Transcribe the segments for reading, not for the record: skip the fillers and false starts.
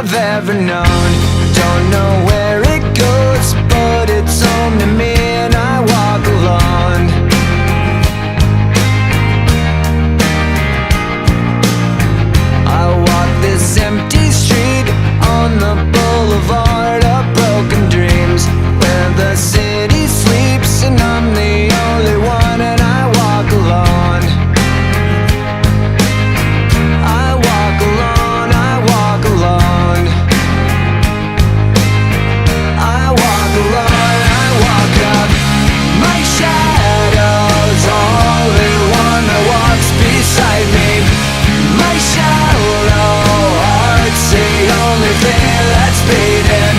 I've ever known. Don't know where it goes, but it's home to me, and I walk alone. I walk this empty street on the boulevard of broken dreams, where the city sleeps and I'm the only one, and I walk alone. I walk alone, I walk alone. I walk alone, I walk up. My shadow's only one that walks beside me. My shallow heart's the only thing that's beating.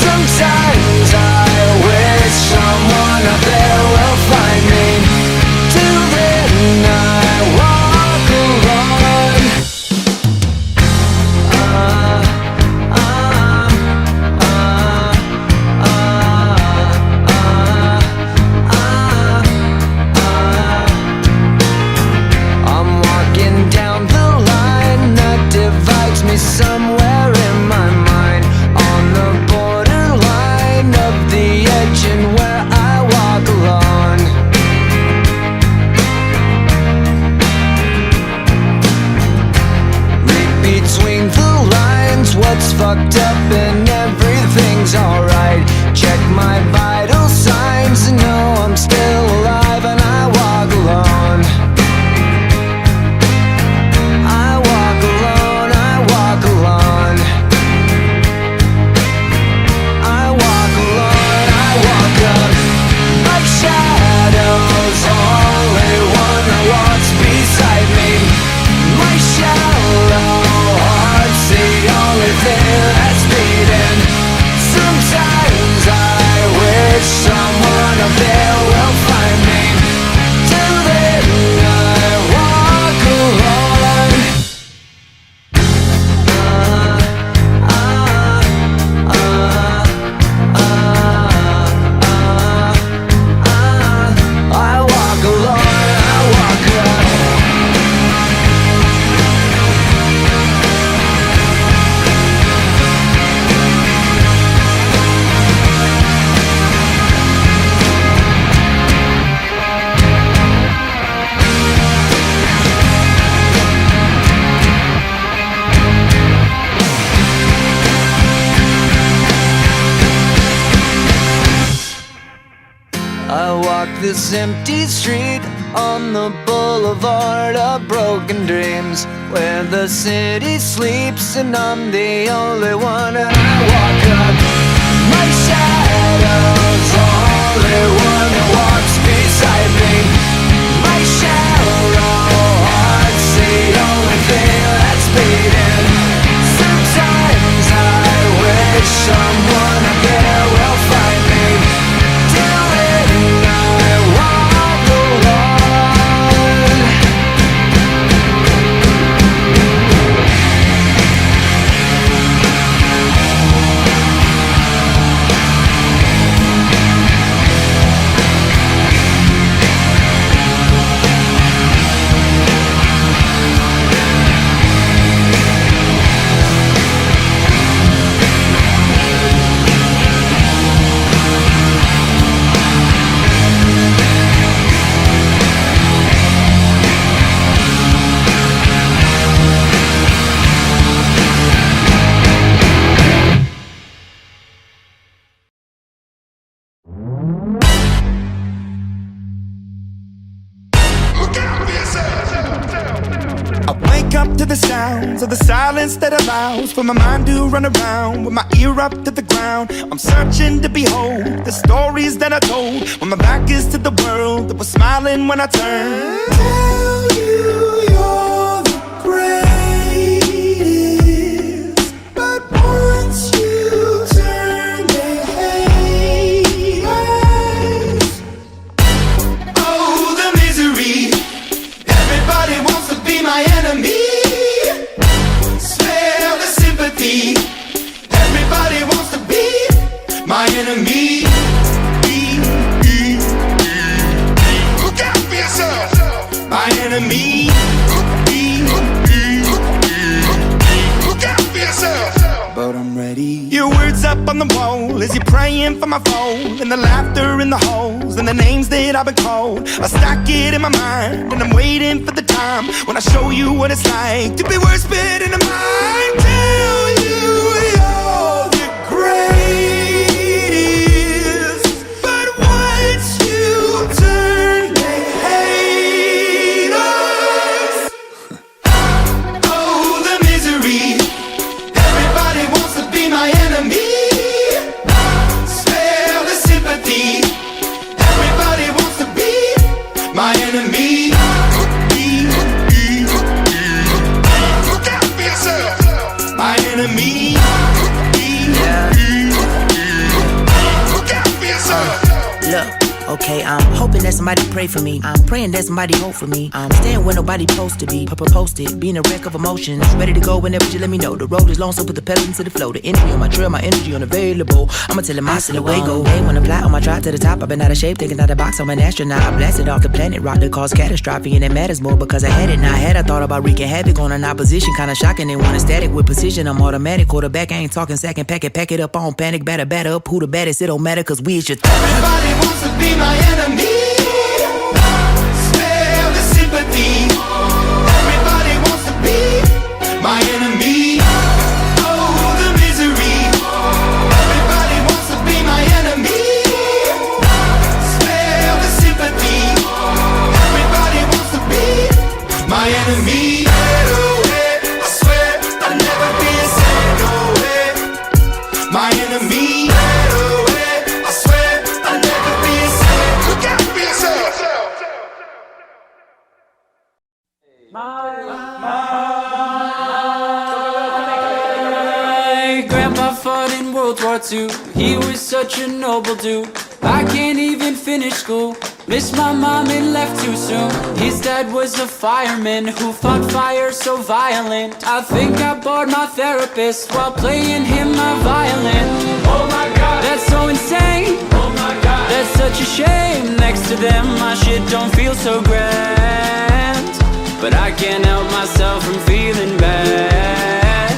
Sometimes I wish someone out there will find me. Till then I walk alone. I'm walking down the line that divides me somewhere in my mind, on the borderline of the edge and where I walk alone. Read between the lines what's fucked up and everything's alright. Check my vital signs and know I'm still alive, and I walk alone. I walk alone, I walk alone. I walk alone, I walk up. My shadow's only one that walks beside me. My shallow heart's the only thing that's beating. Sometimes I wish someone up there will find me. Till then I walk alone. I walk alone, I walk up. I walk this empty street on the boulevard of broken dreams, where the city sleeps and I'm the only one, and I walk up. My shadow's only one that walks beside me. My shallow heart's the only thing that's beating. Sometimes I wish someone up there will find me. Till then I walk alone. I wake up to the sounds of the silence that allows for my mind to run around with my ear up to the ground. I'm searching to behold the stories that I told when my back is to the world that was smiling when I turned. Tell you you're the greatest, but once you turn they hate us. Oh, the misery. Everybody wants to be my enemy. Smell the sympathy. Everybody wants to be my enemy. Look out for yourself. My enemy. up on the wall? Is he praying for my phone? And the laughter in the holes and the names that I've been called. I stack it in my mind and I'm waiting for the time when I show you what it's like to be worse fit in a mind. Tell you you're the greatest, but once you turn, they hate us. Oh, the misery. Everybody wants to be my enemy. Spare the sympathy. Everybody wants to be my enemy. Look out for yourself. My enemy. Look out for yourself. Look, okay, I'm hoping that somebody pray for me. I'm praying that somebody hope for me. I'm staying where nobody supposed to be. Posted, being a wreck of emotions. Ready to go whenever you let me know. The road is long, so put the pedal into the flow. The energy on my trail, my energy unavailable. I'ma tell him I see the way go. They wanna fly on my drive to the top. I've been out of shape, thinking out the box. I'm an astronaut. I blasted off the planet, rock that caused catastrophe, and it matters more because I had it. Now I had I thought about wreaking havoc on an opposition. Kinda shocking, they want a static with precision. I'm automatic, quarterback. I ain't talking second. Pack it up on panic. Batter up. Who the baddest? It don't matter, cause we is your Everybody wants to be my enemy. Spare the sympathy. Everybody wants to be my enemy. Oh, the misery. Everybody wants to be my enemy. Spare the sympathy. Everybody wants to be my enemy. I swear I'll never be the same. No way. My enemy. I swear I'll never be the same. Look out for yourself. My grandpa fought in World War II. He was such a noble dude. I can't even finish school. Missed my mom and left too soon. His dad was a fireman who fought fire so violent. I think I bored my therapist while playing him my violin. Oh my god, that's so insane. Oh my god, that's such a shame. Next to them my shit don't feel so grand, but I can't help myself from feeling bad.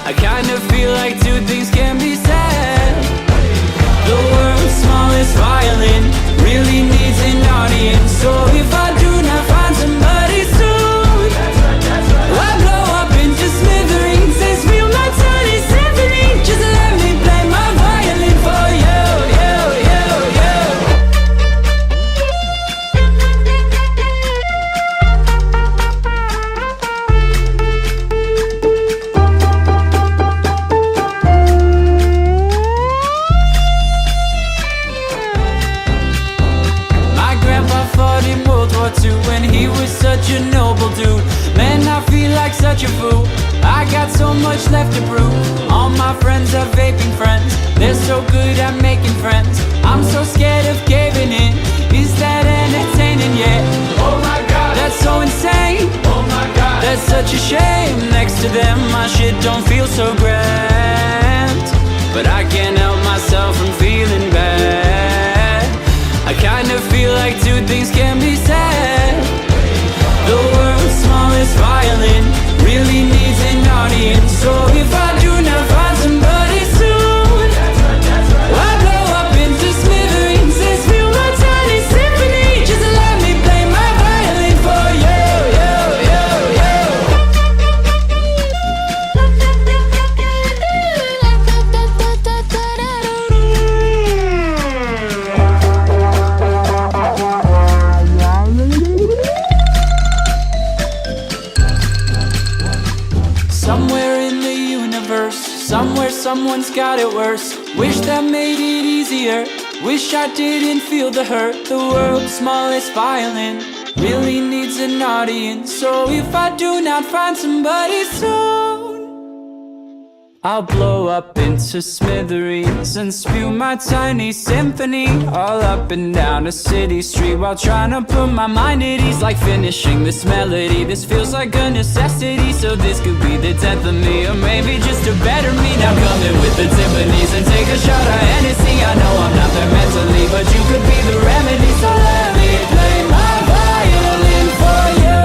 I kinda feel like two things can be said. The world's smallest violin really needs an audience. So if I do not find somebody soon, I blow up into smithereens and spill my tiny symphony. Just let me play my violin for you, you, you, you. My grandpa fought in World War II when he was such a noble dude. Man, I feel like such a fool. I got so much left to prove. All my friends are vaping friends. They're so good at making friends. I'm so scared of caving in. Is that entertaining yet? Oh my god, that's so insane. Oh my god, that's such a shame. Next to them my shit don't feel so grand, but I can't help myself from feeling bad. I kinda feel like two things can be said. The world's smallest violin really needs an audience. So if I do not find somebody soon, I blow up into smithereens and spill my tiny symphony. Just let me play my violin for you, you, you, you. Somewhere in the universe, somewhere someone's got it worse. Wish that made it easier. Wish I didn't feel the hurt. The world's smallest violin really needs an audience. So if I do not find somebody soon, I'll blow up into smithereens and spew my tiny symphony all up and down a city street while trying to put my mind at ease. Like finishing this melody, this feels like a necessity. So this could be the death of me, or maybe just a better me. Now come in with the timpanis and take a shot of Hennessy. I know I'm not there mentally, but you could be the remedy. So let me play my violin for you.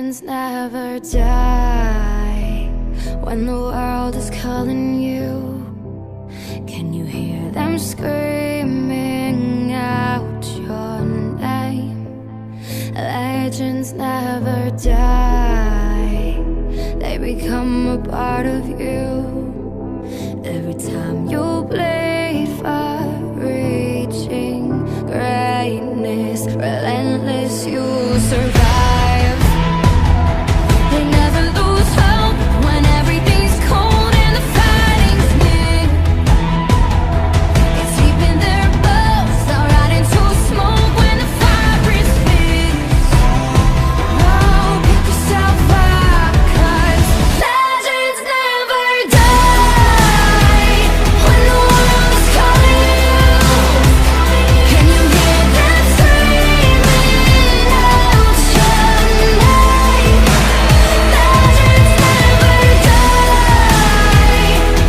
Legends never die. When the world is calling you, can you hear them screaming out your name? Legends never die. They become a part of you. Every time you bleed for reaching greatness, relentless, you survive. They never lose hope when everything's cold and the fighting's near. It's deep in their bones, they'll ride into smoke when the fire is fierce. Oh, pick yourself up, 'cause legends never die. When the world is calling you, can you hear them screaming out your name? Legends never die.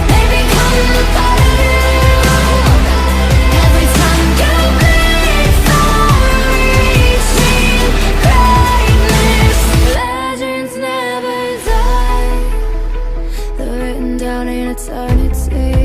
They become a part of you. Every time you bleed for reaching greatness, legends never die. They're written down in eternity.